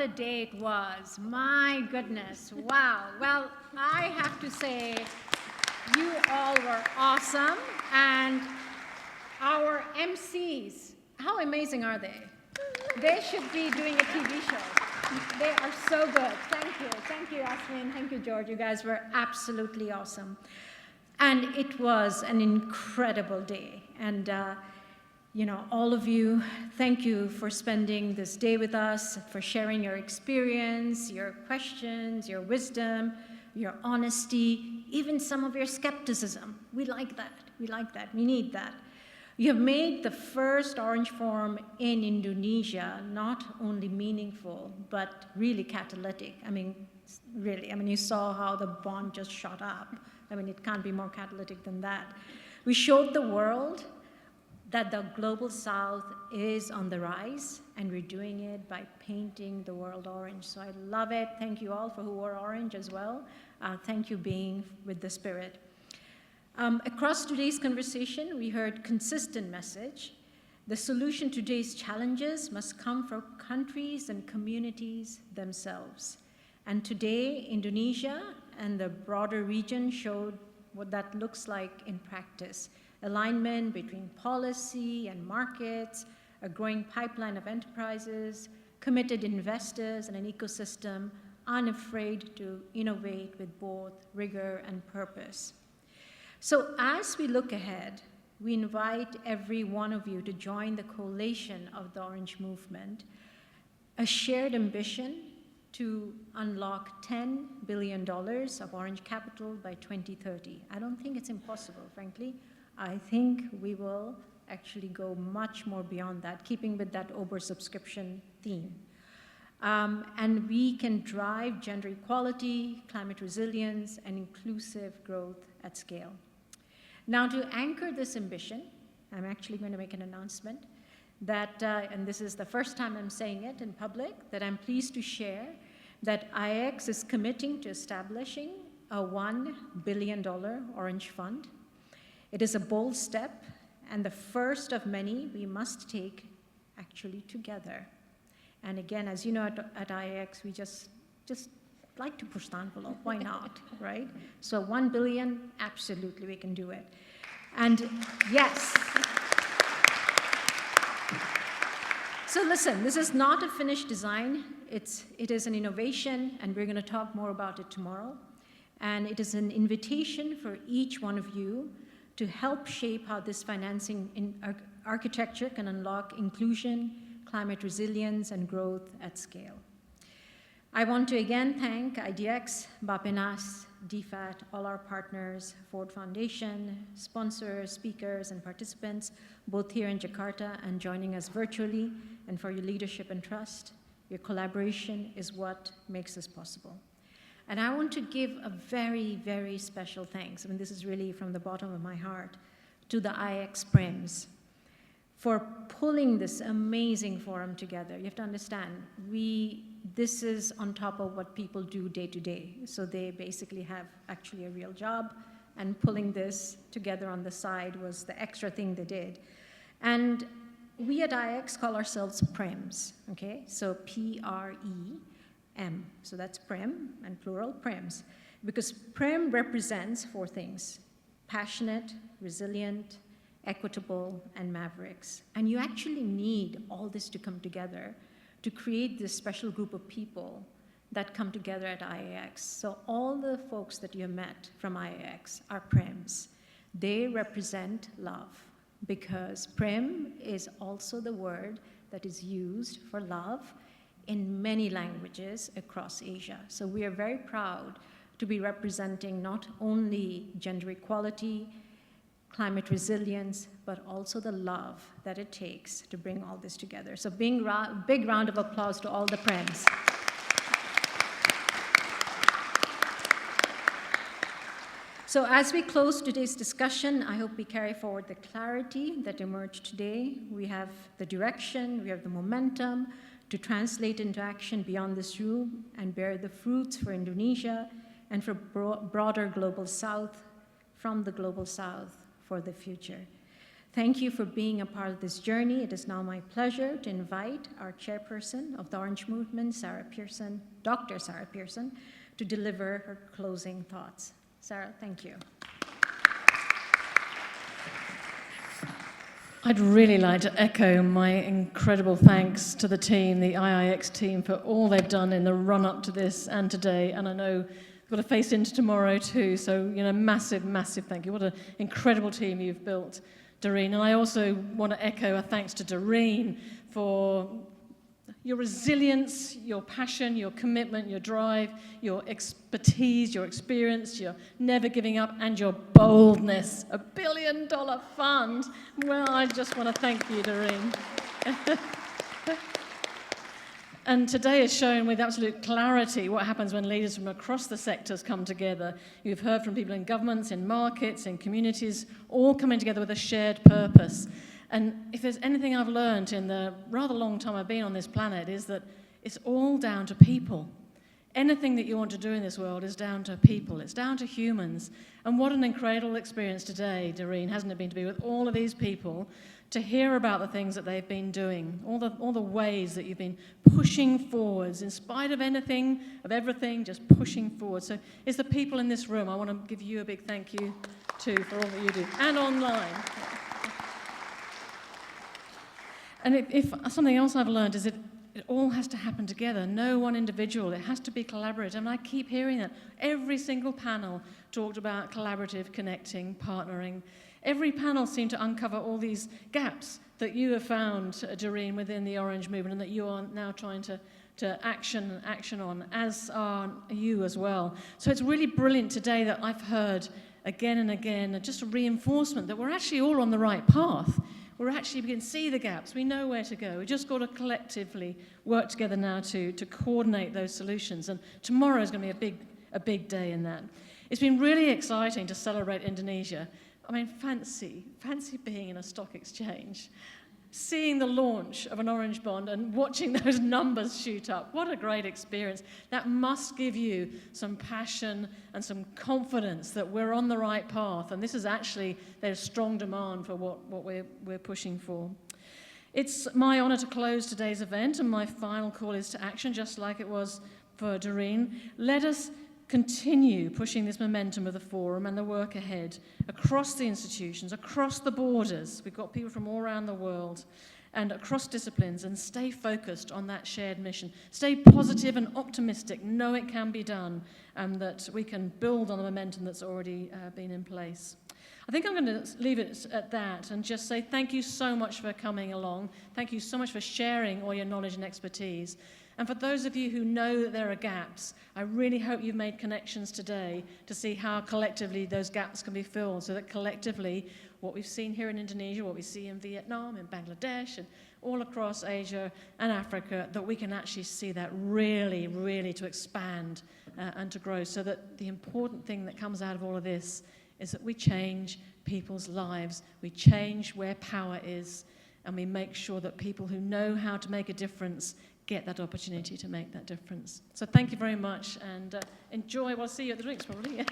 a day it was. My goodness. Wow. Well, I have to say, you all were awesome. And our MCs, how amazing are they? They should be doing a TV show. They are so good. Thank you. Thank you, Yasmin. Thank you, George. You guys were absolutely awesome. And it was an incredible day. And all of you, thank you for spending this day with us, for sharing your experience, your questions, your wisdom, your honesty, even some of your skepticism. We like that. We like that. We need that. You have made the first Orange Forum in Indonesia not only meaningful, but really catalytic. Really. You saw how the bond just shot up. It can't be more catalytic than that. We showed the world that the Global South is on the rise, and we're doing it by painting the world orange. So I love it. Thank you all for who wore orange as well. Thank you being with the spirit. Across today's conversation, we heard consistent message. The solution to today's challenges must come from countries and communities themselves. And today, Indonesia and the broader region showed what that looks like in practice. Alignment between policy and markets, a growing pipeline of enterprises, committed investors, and an ecosystem unafraid to innovate with both rigor and purpose. So as we look ahead, we invite every one of you to join the coalition of the Orange Movement, a shared ambition to unlock $10 billion of orange capital by 2030. I don't think it's impossible, frankly. I think we will actually go much more beyond that, keeping with that oversubscription theme. And we can drive gender equality, climate resilience, and inclusive growth at scale. Now, to anchor this ambition, I'm actually going to make an announcement that, and this is the first time I'm saying it in public, that I'm pleased to share that IX is committing to establishing a $1 billion Orange Fund. It is a bold step, and the first of many we must take actually together. And again, as you know, at IX, we just like to push the envelope. Why not, right? So 1 billion, absolutely, we can do it. And yes. So listen, this is not a finished design. It is an innovation, and we're going to talk more about it tomorrow. And it is an invitation for each one of you to help shape how this financing architecture can unlock inclusion, climate resilience, and growth at scale. I want to again thank IDX, Bapenas, DFAT, all our partners, Ford Foundation, sponsors, speakers, and participants, both here in Jakarta and joining us virtually, and for your leadership and trust. Your collaboration is what makes this possible. And I want to give a very, very special thanks, this is really from the bottom of my heart, to the IX Prims for pulling this amazing forum together. You have to understand, this is on top of what people do day to day. So they basically have actually a real job, and pulling this together on the side was the extra thing they did. And we at IX call ourselves Prims, okay? So P-R-E-M. So that's Prim, and plural, Prims. Because Prim represents 4 things: passionate, resilient, equitable, and mavericks. And you actually need all this to come together to create this special group of people that come together at IAX. So all the folks that you met from IAX are Prims. They represent love, because Prim is also the word that is used for love in many languages across Asia. So we are very proud to be representing not only gender equality, climate resilience, but also the love that it takes to bring all this together. So big round of applause to all the Prims. So as we close today's discussion, I hope we carry forward the clarity that emerged today. We have the direction, we have the momentum to translate into action beyond this room and bear the fruits for Indonesia and for broader global South, from the global South for the future. Thank you for being a part of this journey. It is now my pleasure to invite our chairperson of the Orange Movement, Dr. Sarah Pearson, to deliver her closing thoughts. Sarah, thank you. I'd really like to echo my incredible thanks to the team, the IIX team, for all they've done in the run-up to this and today. And I know we've got to face into tomorrow too, so massive, massive thank you. What an incredible team you've built, Durreen. And I also want to echo a thanks to Durreen for your resilience, your passion, your commitment, your drive, your expertise, your experience, your never giving up, and your boldness. $1 billion fund. Well, I just want to thank you, Durreen. And today is showing with absolute clarity what happens when leaders from across the sectors come together. You've heard from people in governments, in markets, in communities, all coming together with a shared purpose. And if there's anything I've learned in the rather long time I've been on this planet, is that it's all down to people. Anything that you want to do in this world is down to people. It's down to humans. And what an incredible experience today, Durreen, hasn't it been, to be with all of these people, to hear about the things that they've been doing, all the ways that you've been pushing forwards, in spite of anything, of everything, just pushing forward. So it's the people in this room. I want to give you a big thank you, too, for all that you do, and online. And if something else I've learned is it all has to happen together, no one individual. It has to be collaborative. And I keep hearing that. Every single panel talked about collaborative, connecting, partnering. Every panel seemed to uncover all these gaps that you have found, Durreen, within the Orange Movement, and that you are now trying to action on, as are you as well. So it's really brilliant today that I've heard again and again just a reinforcement that we're actually all on the right path. We can see the gaps, we know where to go. We've just got to collectively work together now to coordinate those solutions. And tomorrow is going to be a big day in that. It's been really exciting to celebrate Indonesia. I mean, fancy being in a stock exchange, seeing the launch of an orange bond and watching those numbers shoot up. What a great experience. That must give you some passion and some confidence that we're on the right path. And this is actually, there's strong demand for what we're pushing for. It's my honor to close today's event, and my final call is to action, just like it was for Durreen. Let us continue pushing this momentum of the forum and the work ahead across the institutions, across the borders. We've got people from all around the world and across disciplines, and stay focused on that shared mission. Stay positive and optimistic. Know it can be done, and that we can build on the momentum that's already been in place. I think I'm going to leave it at that and just say thank you so much for coming along. Thank you so much for sharing all your knowledge and expertise. And for those of you who know that there are gaps, I really hope you've made connections today to see how collectively those gaps can be filled, so that collectively what we've seen here in Indonesia, what we see in Vietnam, in Bangladesh, and all across Asia and Africa, that we can actually see that really, really to expand and to grow, so that the important thing that comes out of all of this is that we change people's lives, we change where power is, and we make sure that people who know how to make a difference get that opportunity to make that difference. So thank you very much, and enjoy. We'll see you at the drinks probably. Yeah.